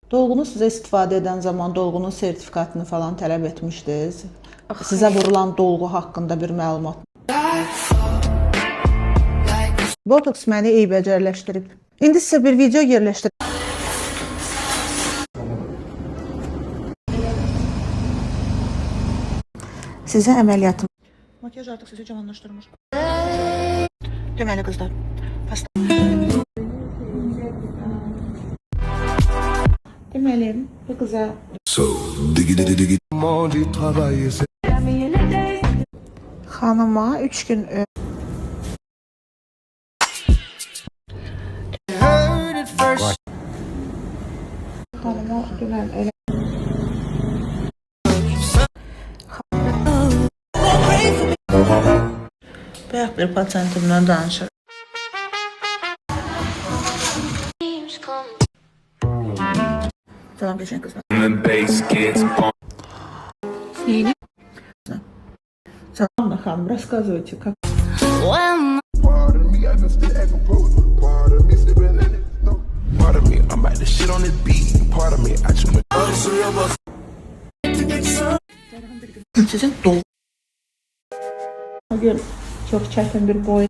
Dolğunu sizə istifadə edən zaman dolğunun sertifikatını falan tələb etmişdiniz. Sizə vurulan dolğu haqqında bir məlumat. Botoks məni eybəcərləşdirib. İndi sizə bir video yerləşdirib. Sizə əməliyyatım. Makyaj artıq sizi cavanlaşdırmır. Deməli qızlar. Deməli bu qıza xanıma 3 gün xanıma dünən elə bayaq bir pasiyentimdən danışır. Salam geçen kızlar. Salam Нахам, рассказывайте, как. Sizin dolu. Bugün çok çetin bir boy.